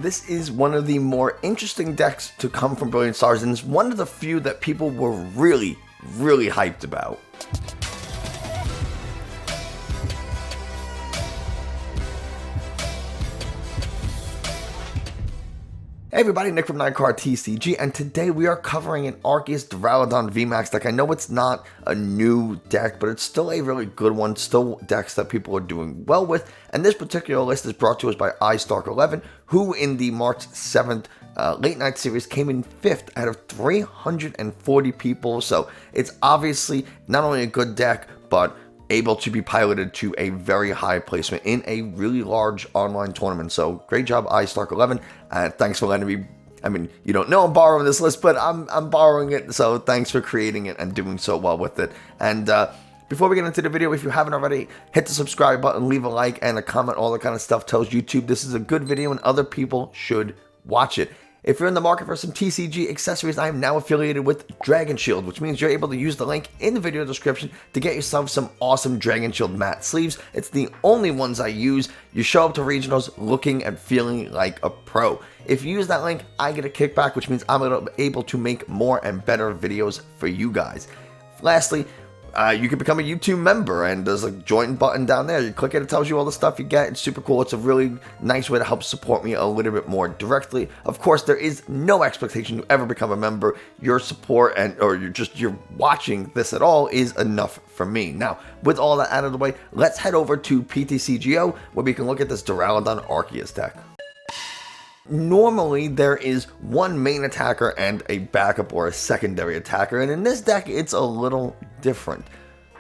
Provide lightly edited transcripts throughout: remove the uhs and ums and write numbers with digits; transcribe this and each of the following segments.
This is one of the more interesting decks to come from Brilliant Stars, and it's one of the few that people were really hyped about. Hey everybody, Nick from 9Card TCG, and today we are covering an Arceus Duraludon VMAX deck. I know it's not a new deck, but it's still a really good one, still decks that people are doing well with, and this particular list is brought to us by iStark11, who in the March 7th late night series came in 5th out of 340 people, so it's obviously not only a good deck, but able to be piloted to a very high placement in a really large online tournament. So great job, iStark11. Thanks for letting me, I mean, you don't know I'm borrowing this list, but I'm borrowing it. So thanks for creating it and doing so well with it. And before we get into the video, if you haven't already, hit the subscribe button, leave a like and a comment. All that kind of stuff tells YouTube this is a good video and other people should watch it. If you're in the market for some TCG accessories, I am now affiliated with Dragon Shield, which means you're able to use the link in the video description to get yourself some awesome Dragon Shield matte sleeves. It's the only ones I use. You show up to regionals looking and feeling like a pro. If you use that link, I get a kickback, which means I'm able to make more and better videos for you guys. Lastly, you can become a YouTube member, and there's a join button down there. You click it, it tells you all the stuff you get. It's super cool. It's a really nice way to help support me a little bit more directly. Of course, there is no expectation to ever become a member. Your support or you're watching this at all is enough for me. Now, with all that out of the way, let's head over to PTCGO, where we can look at this Duraludon Arceus deck. Normally, there is one main attacker and a backup or a secondary attacker, and in this deck, it's a little different.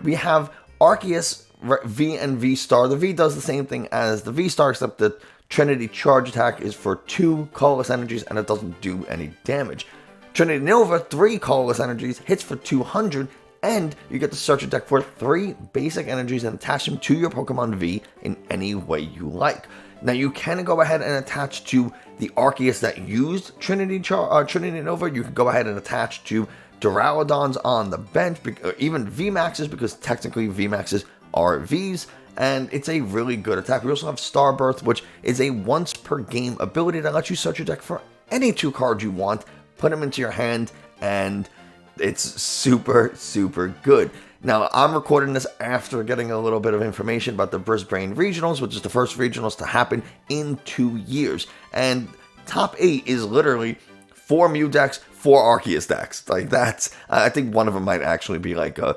We have Arceus V and V Star. The V does the same thing as the V Star, except the Trinity Charge attack is for 2 colorless energies, and it doesn't do any damage. Trinity Nova, 3 colorless energies, hits for 200, and you get to search a deck for 3 basic energies and attach them to your Pokemon V in any way you like. Now, you can go ahead and attach to the Arceus that used Trinity Nova. You can go ahead and attach to Duraludons on the bench, or even VMAXs, because technically VMAXs are Vs, and it's a really good attack. We also have Starbirth, which is a once per game ability that lets you search your deck for any 2 cards you want, put them into your hand, and it's super good. Now, I'm recording this after getting a little bit of information about the Brisbane Regionals, which is the first Regionals to happen in 2 years. And top 8 is literally 4 Mew decks, 4 Arceus decks. Like, that's, I think one of them might actually be like a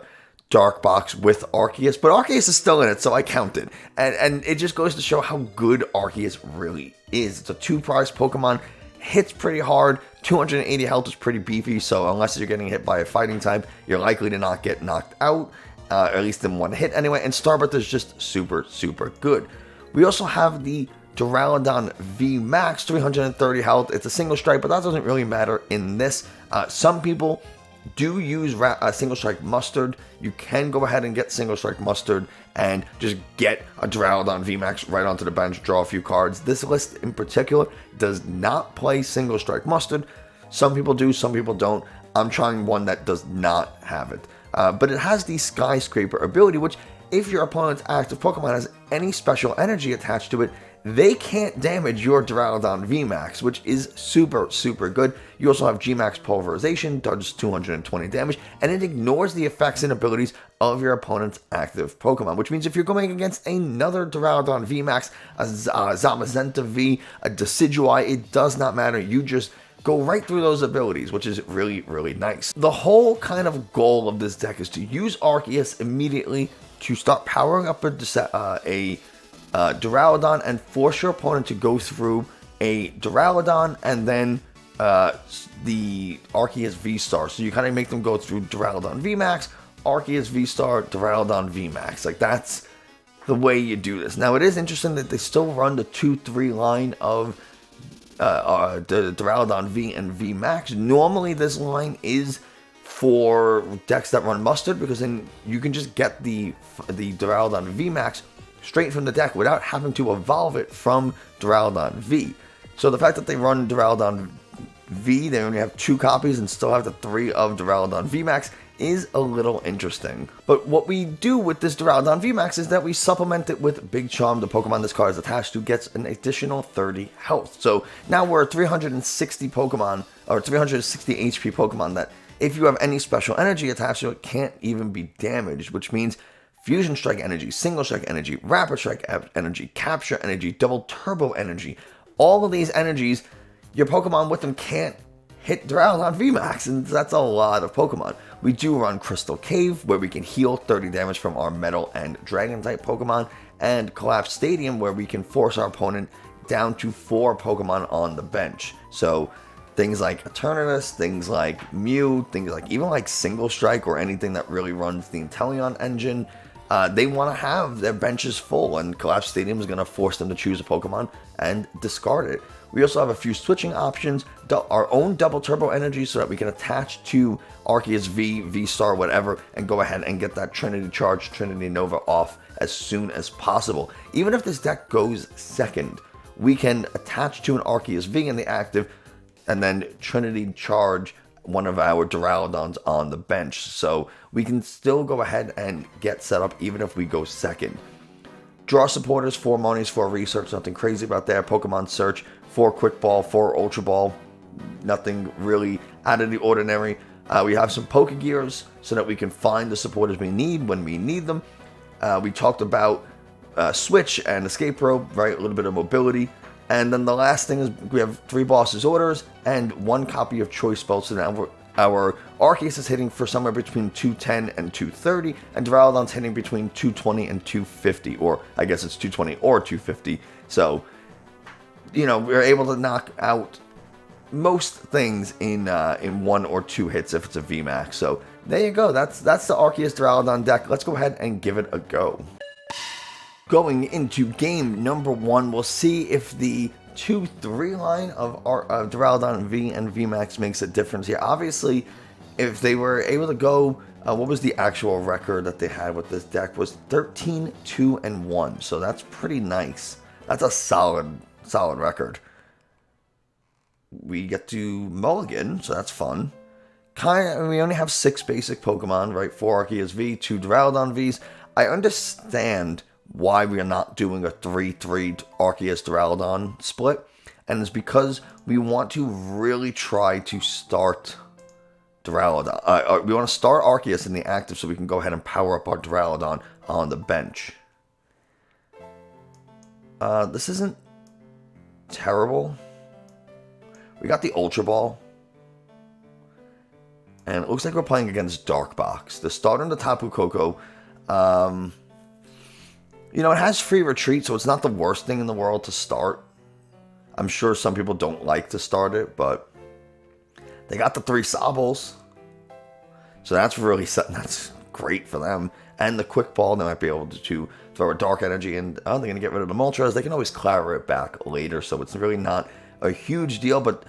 dark box with Arceus, but Arceus is still in it, so I count it. And it just goes to show how good Arceus really is. It's a 2-prize Pokemon, hits pretty hard, 280 health is pretty beefy, so unless you're getting hit by a fighting type, you're likely to not get knocked out, at least in one hit anyway, and Starbirth is just super good. We also have the Duraludon VMAX, 330 health. It's a single strike, but that doesn't really matter in this. Some people do use single strike mustard. You can go ahead and get single strike mustard and just get a Duraludon VMAX right onto the bench, draw a few cards. This list in particular does not play single strike mustard. Some people do, some people don't. I'm trying one that does not have it. But it has the Skyscraper ability, which if your opponent's active Pokemon has any special energy attached to it, they can't damage your Duraludon VMAX, which is super good. You also have Gmax Pulverization, does 220 damage, and it ignores the effects and abilities of your opponent's active Pokemon, which means if you're going against another Duraludon VMAX, a Zamazenta V, a Decidueye, it does not matter. You just go right through those abilities, which is really nice. The whole kind of goal of this deck is to use Arceus immediately to start powering up a Duraludon and force your opponent to go through a Duraludon and then the Arceus V-Star. So you kind of make them go through Duraludon VMAX, Arceus V-Star, Duraludon VMAX. Like, that's the way you do this. Now, it is interesting that they still run the 2-3 line of the Duraludon V and VMAX. Normally, this line is for decks that run Mustard, because then you can just get the Duraludon VMAX straight from the deck without having to evolve it from Duraludon V. So the fact that they run Duraludon V, they only have 2 copies and still have the 3 of Duraludon VMAX, is a little interesting. But what we do with this Duraludon VMAX is that we supplement it with Big Charm. The Pokemon this card is attached to gets an additional 30 health. So now we're 360 Pokemon, or 360 HP Pokemon that if you have any special energy attached to it, can't even be damaged, which means Fusion Strike energy, Single Strike energy, Rapid Strike energy, Capture energy, Double Turbo energy. All of these energies, your Pokemon with them can't hit Duraludon VMAX, and that's a lot of Pokemon. We do run Crystal Cave, where we can heal 30 damage from our Metal and Dragon-type Pokemon, and Collapsed Stadium, where we can force our opponent down to 4 Pokemon on the bench. So things like Eternatus, things like Mew, things like even like Single Strike or anything that really runs the Inteleon engine, they want to have their benches full, and Collapsed Stadium is going to force them to choose a Pokemon and discard it. We also have a few switching options, our own Double Turbo energy so that we can attach to Arceus V, V-Star, whatever, and go ahead and get that Trinity Charge, Trinity Nova off as soon as possible. Even if this deck goes second, we can attach to an Arceus V in the active and then Trinity Charge one of our Duraludons on the bench. So we can still go ahead and get set up even if we go second. Draw supporters, 4 monies, 4 research, nothing crazy about there. Pokemon search, 4 quick ball, 4 ultra ball, nothing really out of the ordinary. We have some Pokégears so that we can find the supporters we need when we need them. We talked about Switch and Escape Rope, right? A little bit of mobility. And then the last thing is we have 3 Boss's Orders and 1 copy of Choice Belt. So now our Arceus is hitting for somewhere between 210 and 230, and Duraludon's hitting between 220 and 250, or I guess it's 220 or 250. So, you know, we're able to knock out most things in 1 or 2 hits if it's a VMAX. So there you go. That's the Arceus Duraludon deck. Let's go ahead and give it a go. Going into game number 1, we'll see if the 2-3 line of Duraludon V and VMAX makes a difference here. Obviously, if they were able to go, what was the actual record that they had with this deck? Was 13, 2, and 1. So that's pretty nice. That's a solid record. We get to mulligan, so that's fun. We only have 6 basic Pokemon, right? 4 Arceus V, 2 Duraludon Vs. I understand why we are not doing a 3-3 Arceus Duraludon split, and it's because we want to really try to start Duraludon. We want to start Arceus in the active so we can go ahead and power up our Duraludon on the bench. This isn't terrible. We got the Ultra Ball, and it looks like we're playing against Dark Box. The starter in the Tapu Koko, you know, it has free retreat, so it's not the worst thing in the world to start. I'm sure some people don't like to start it, but they got the 3 Sobbles, so that's great for them. And the Quick Ball, they might be able to throw a Dark Energy, and they're going to get rid of the Moltres. They can always clear it back later, so it's really not a huge deal, but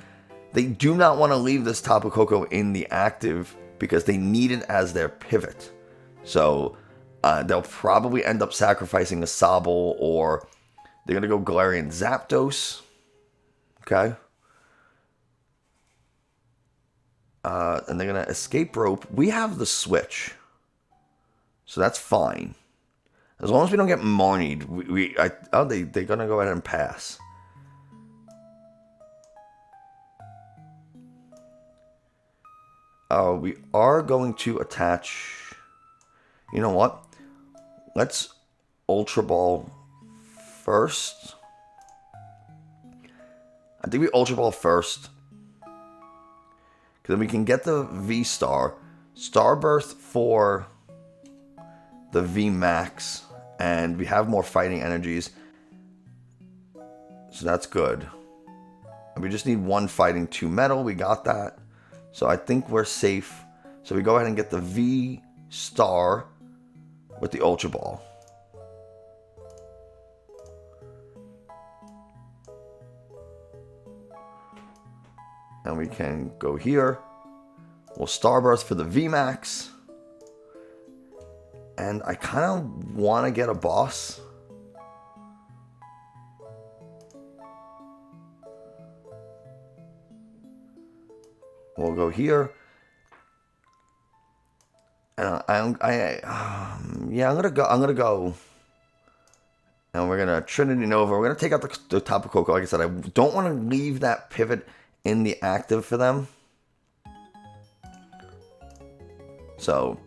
they do not want to leave this Tapu Koko in the active because they need it as their pivot. So they'll probably end up sacrificing a Sobble, or they're going to go Galarian Zapdos. Okay. And they're going to Escape Rope. We have the Switch, so that's fine. As long as we don't get Marnied, they're going to go ahead and pass. We are going to attach... You know what? Let's Ultra Ball first. I think we Ultra Ball first, because then we can get the V-Star, Starburst for the VMAX, and we have more fighting energies, so that's good. And we just need 1 fighting, 2 metal. We got that, so I think we're safe. So we go ahead and get the V-Star with the Ultra Ball. And we can go here. We'll Starburst for the VMAX. And I kind of want to get a boss. We'll go here. Yeah, I'm gonna go. And we're gonna Trinity Nova. We're gonna take out the Tapu Koko. Like I said, I don't want to leave that pivot in the active for them. So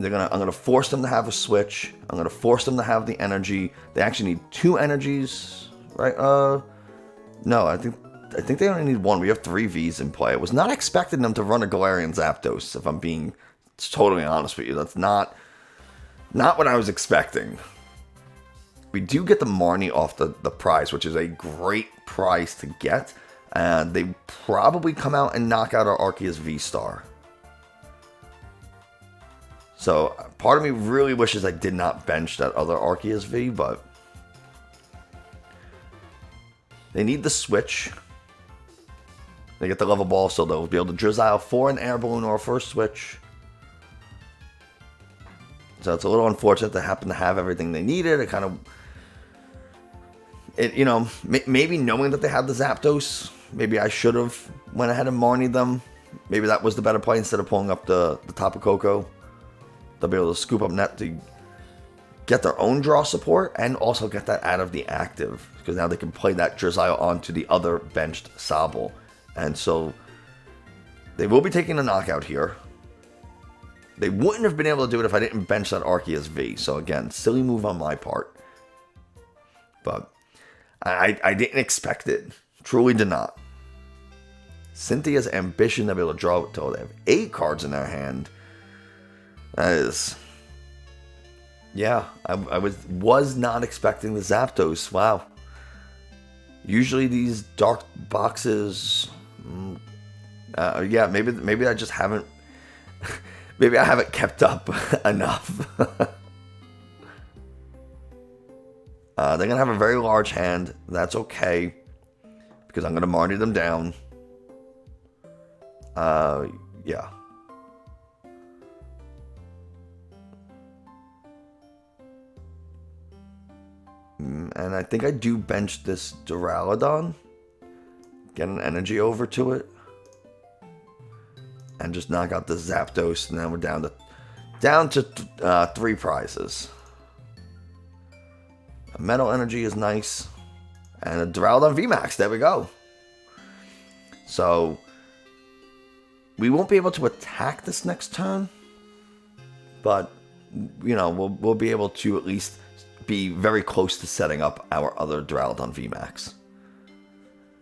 I'm gonna force them to have a switch. I'm gonna force them to have the energy. They actually need 2 energies, right? No, I think they only need 1. We have 3 Vs in play. I was not expecting them to run a Galarian Zapdos, if I'm being totally honest with you. That's not what I was expecting. We do get the Marnie off the prize, which is a great prize to get. And they probably come out and knock out our Arceus V-Star. So part of me really wishes I did not bench that other Arceus V, but they need the switch. They get the level ball, so they'll be able to Drizzile for an air balloon or for a switch. So it's a little unfortunate they happen to have everything they needed. It kind of, you know, maybe knowing that they had the Zapdos, maybe I should have went ahead and Marnied them. Maybe that was the better play instead of pulling up the Tapu Koko. They'll be able to scoop up net to get their own draw support and also get that out of the active, because now they can play that Drizzile onto the other benched Sobble. And so they will be taking a knockout here. They wouldn't have been able to do it if I didn't bench that Arceus V. So again, silly move on my part. But I didn't expect it. Truly did not. Cynthia's Ambition to be able to draw until they have 8 cards in their hand. That is... Yeah, I was not expecting the Zapdos. Wow. Usually these dark boxes... yeah, maybe I just haven't... Maybe I haven't kept up enough. They're going to have a very large hand. That's okay, because I'm going to Marnie them down. Yeah. And I think I do bench this Duraludon. Get an energy over to it. And just knock out the Zapdos, and then we're down to 3 prizes. A Metal Energy is nice, and a Duraludon VMAX. There we go. So we won't be able to attack this next turn, but you know we'll be able to at least be very close to setting up our other Duraludon VMAX.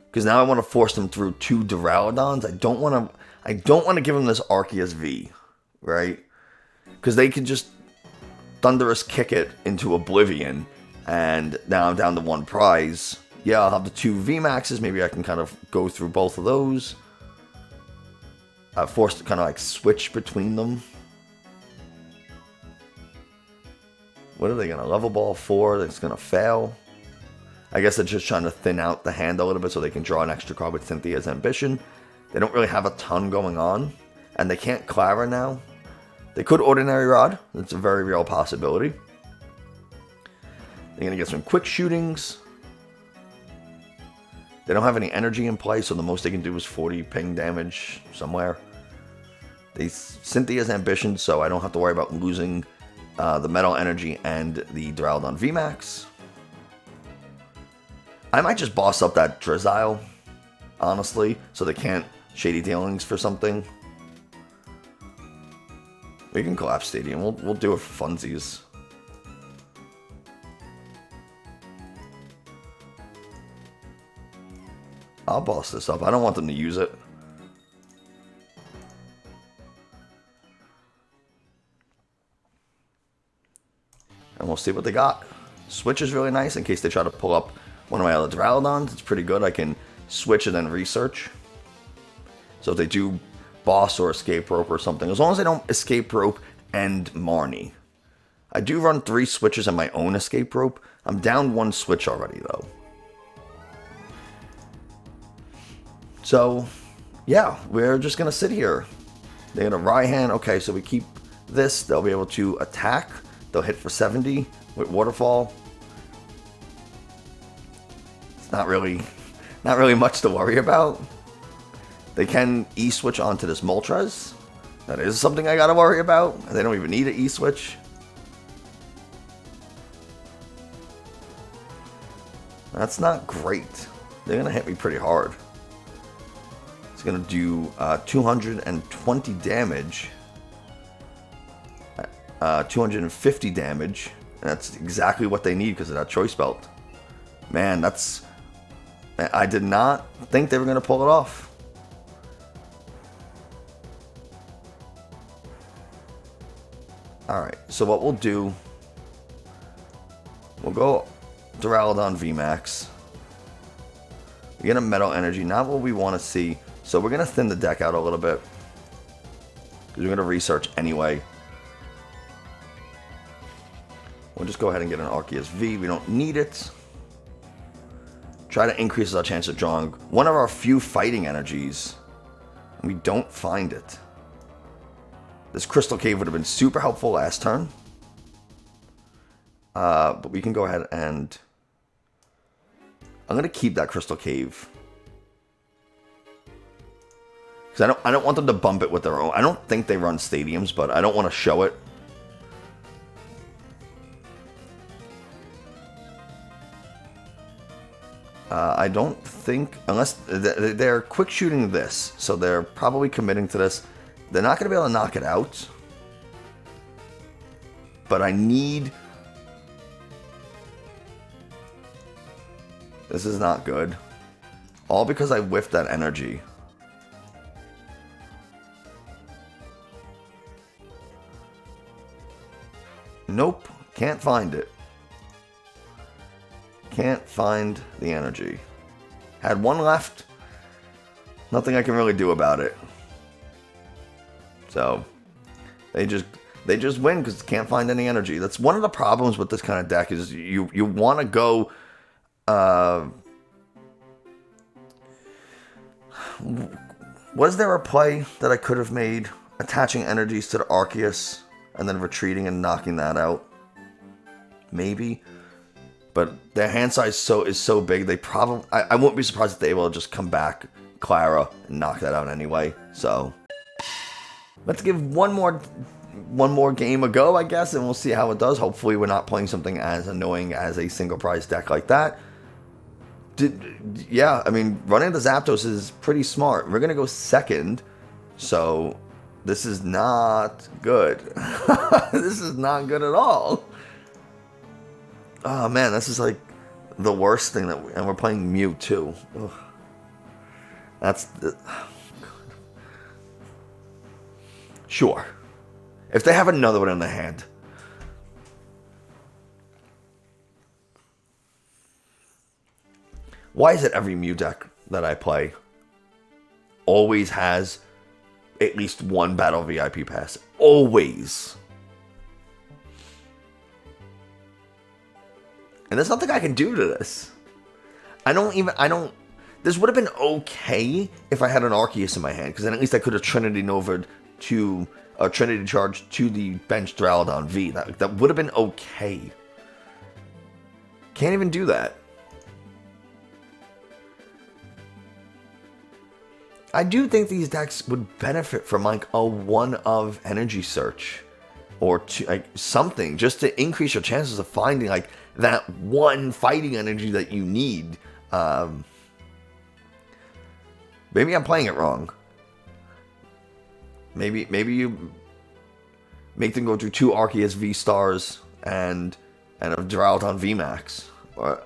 Because now I want to force them through 2 Duraludons. I don't want to give them this Arceus V, right? Because they can just thunderous kick it into oblivion, and now I'm down to 1 prize. Yeah, I'll have the 2 VMAXs. Maybe I can kind of go through both of those. Forced to kind of like switch between them. What are they going to level ball for? That's going to fail. I guess they're just trying to thin out the hand a little bit so they can draw an extra card with Cynthia's Ambition. They don't really have a ton going on. And they can't Clara now. They could Ordinary Rod. It's a very real possibility. They're going to get some quick shootings. They don't have any energy in play, so the most they can do is 40 ping damage somewhere. They Cynthia's Ambition, so I don't have to worry about losing the Metal Energy and the Duraludon VMAX. I might just boss up that Drizzile, honestly, so they can't Shady Dealings for something. We can Collapsed Stadium. We'll do it for funsies. I'll boss this up. I don't want them to use it. And we'll see what they got. Switch is really nice in case they try to pull up one of my other Duraludons. It's pretty good. I can switch and then research. So if they do boss or escape rope or something, as long as they don't escape rope and Marnie. I do run 3 switches on my own escape rope. I'm down 1 switch already though. So yeah, we're just gonna sit here. They're gonna Raihan. Okay, so we keep this. They'll be able to attack. They'll hit for 70 with Waterfall. It's not really much to worry about. They can E-switch onto this Moltres. That is something I gotta worry about. They don't even need an E-switch. That's not great. They're gonna hit me pretty hard. It's gonna do 220 damage. 250 damage. And that's exactly what they need because of that Choice Belt. Man, that's... I did not think they were gonna pull it off. Alright, so what we'll do... We'll go Duraludon VMAX. We get a Metal Energy, not what we want to see. So we're going to thin the deck out a little bit. Because we're going to research anyway. We'll just go ahead and get an Arceus V. We don't need it. Try to increase our chance of drawing one of our few fighting energies. We don't find it. This Crystal Cave would have been super helpful last turn. But we can go ahead and... I'm going to keep that Crystal Cave. Because I don't want them to bump it with their own. I don't think they run stadiums, but I don't want to show it. I don't think... Unless... They're quick shooting this. So they're probably committing to this. They're not going to be able to knock it out. But I need... This is not good. All because I whiffed that energy. Nope. Can't find it. Can't find the energy. Had one left. Nothing I can really do about it. So, they just win because can't find any energy. That's one of the problems with this kind of deck is you want to go... was there a play that I could have made attaching energies to the Arceus and then retreating and knocking that out? Maybe, but their hand size is so big they probably I won't be surprised if they're able to just come back Clara and knock that out anyway. So let's give one more game a go, I guess, and we'll see how it does. Hopefully we're not playing something as annoying as a single prize deck like that. Yeah, I mean, running the Zapdos is pretty smart. We're going to go second, so this is not good. This is not good at all. Oh, man, this is like the worst thing that and we're playing Mew, too. Ugh. That's... Oh, sure. If they have another one in the hand... Why is it every Mew deck that I play always has at least one Battle VIP pass? Always. And there's nothing I can do to this. This would have been okay if I had an Arceus in my hand, because then at least I could have Trinity Nova'd to, Trinity Charge to the bench Duraludon V. That would have been okay. Can't even do that. I do think these decks would benefit from like a one-of energy search or like something just to increase your chances of finding like that one fighting energy that you need. Maybe I'm playing it wrong. Maybe you make them go through 2 Arceus V-Stars and a Duraludon VMAX. Or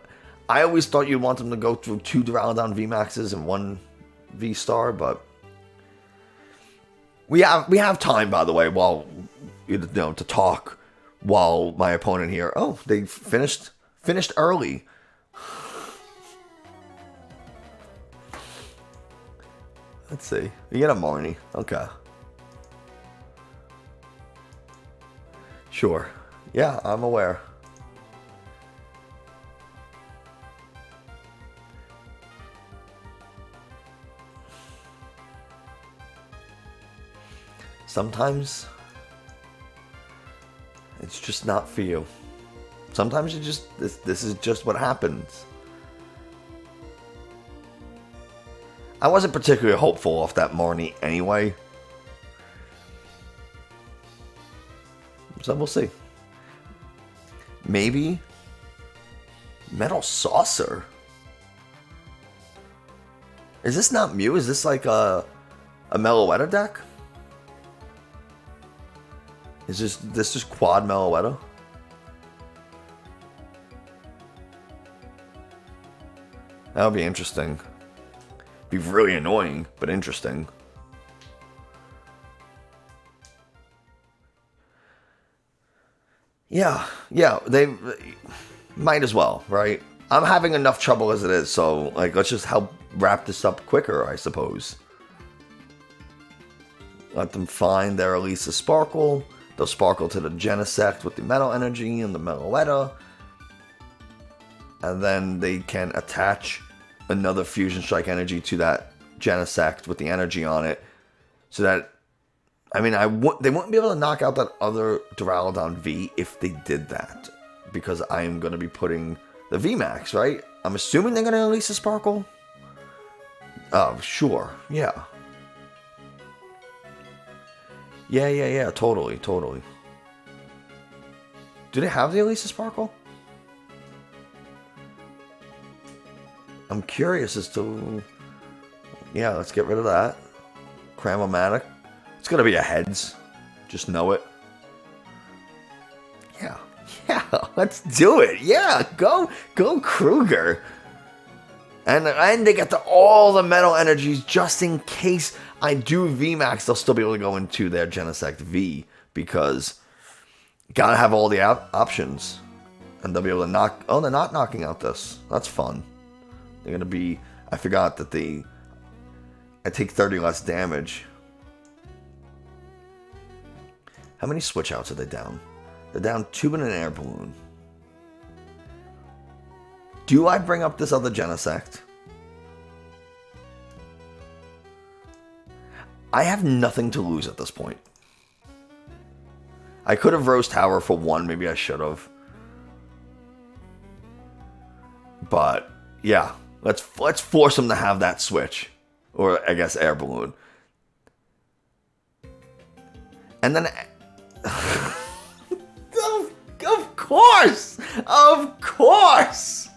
I always thought you'd want them to go through 2 Duraludon VMAXs and 1 V-Star, but we have time, by the way, while to talk while my opponent here. Oh, they finished early. Let's see. You get a Marnie. Okay. Sure. Yeah, I'm aware. Sometimes it's just not for you. Sometimes you just this is just what happens. I wasn't particularly hopeful off that Marnie anyway. So we'll see. Maybe Metal Saucer. Is this not Mew? Is this like a Meloetta deck? Is this just quad Meloetta? That would be interesting. Be really annoying, but interesting. Yeah, they might as well, right? I'm having enough trouble as it is, so like let's just help wrap this up quicker, I suppose. Let them find their Elisa Sparkle. They'll sparkle to the Genesect with the Metal Energy and the Meloetta. And then they can attach another Fusion Strike energy to that Genesect with the energy on it. So that, I mean, they wouldn't be able to knock out that other Duraludon V if they did that. Because I am going to be putting the VMAX, right? I'm assuming they're going to release a Sparkle. Oh, sure. Yeah. Yeah. Totally. Do they have the Elisa Sparkle? I'm curious as to... Yeah, let's get rid of that. Cram-O-Matic. It's going to be a heads. Just know it. Yeah, let's do it. Yeah, go Kruger. And they get all the metal energies just in case I do VMAX. They'll still be able to go into their Genesect V because gotta have all the options. And they'll be able to knock... Oh, they're not knocking out this. That's fun. They're gonna be... I forgot that I take 30 less damage. How many switch outs are they down? They're down 2 in an air balloon. Do I bring up this other Genesect? I have nothing to lose at this point. I could have Rose Tower for 1. Maybe I should have. But, yeah. Let's force them to have that switch. Or, I guess, air balloon. And then... Of course! Of course!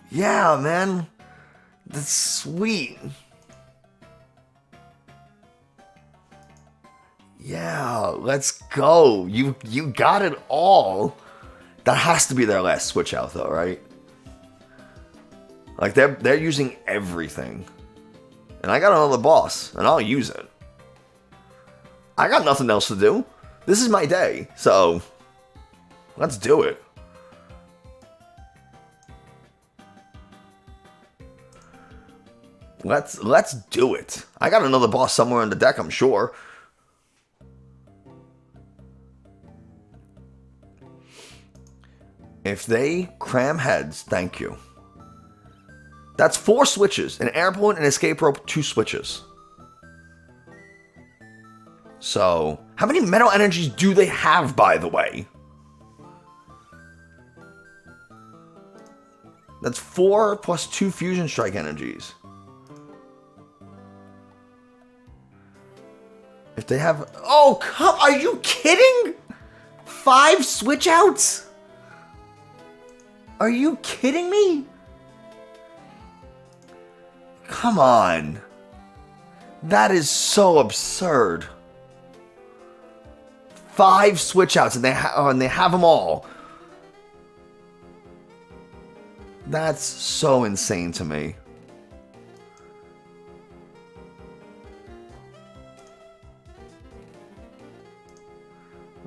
Yeah, man. That's sweet. Yeah, let's go. You got it all. That has to be their last switch out though, right? Like they're using everything. And I got another boss, and I'll use it. I got nothing else to do. This is my day, so let's do it. Let's do it. I got another boss somewhere in the deck, I'm sure. If they cram heads, thank you. That's 4 switches. An air balloon, an escape rope, 2 switches. So, how many metal energies do they have, by the way? That's 4 plus 2 Fusion Strike energies. If they have... Oh, come... Are you kidding? 5 switch outs? Are you kidding me? Come on. That is so absurd. 5 switch outs and they have them all. That's so insane to me.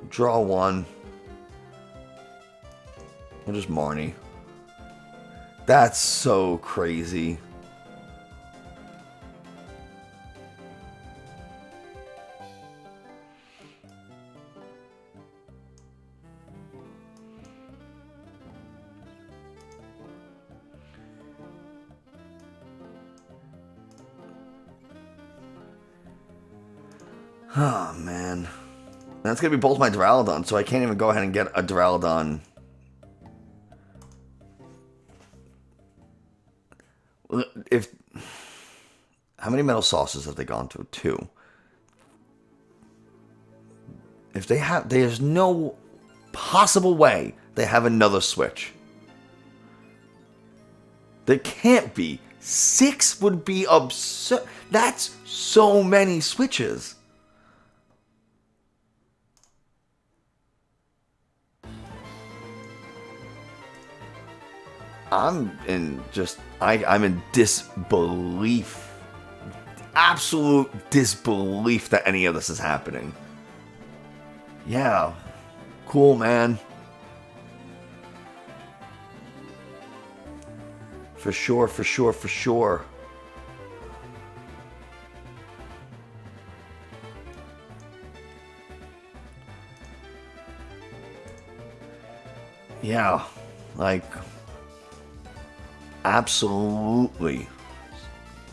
Draw 1. We'll just Marnie. That's so crazy. Oh, man. That's going to be both my Duraludon, so I can't even go ahead and get a Duraludon. How many metal sauces have they gone through? 2. If they have, there's no possible way they have another Switch. There can't be. 6 would be absurd. That's so many Switches. I'm in disbelief. Absolute disbelief that any of this is happening. Yeah. Cool, man. For sure, for sure, for sure. Yeah, like, absolutely.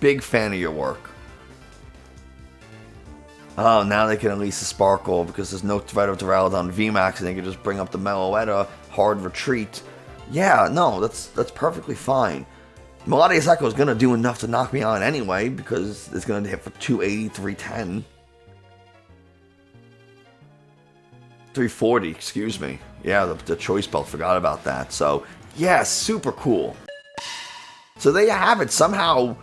Big fan of your work. Oh, now they can at least sparkle because there's no threat of Duraludon VMAX and they can just bring up the Meloetta hard retreat. Yeah, no, that's perfectly fine. Melodious Echo is going to do enough to knock me on anyway because it's going to hit for 280, 310. 340, excuse me. Yeah, the Choice Belt, forgot about that. So, yeah, super cool. So there you have it. Somehow,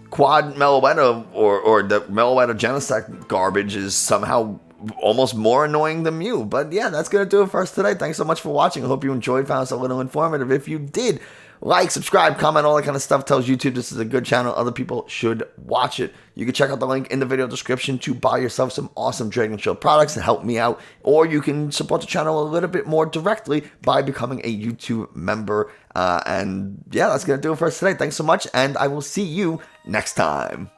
Quad Meloetta or the Meloetta Genesect garbage is somehow almost more annoying than Mew. But yeah, that's going to do it for us today. Thanks so much for watching. I hope you enjoyed, found us a little informative. If you did, like, subscribe, comment, all that kind of stuff. Tells YouTube this is a good channel. Other people should watch it. You can check out the link in the video description to buy yourself some awesome Dragon Shield products to help me out. Or you can support the channel a little bit more directly by becoming a YouTube member. And yeah, that's going to do it for us today. Thanks so much, and I will see you next time.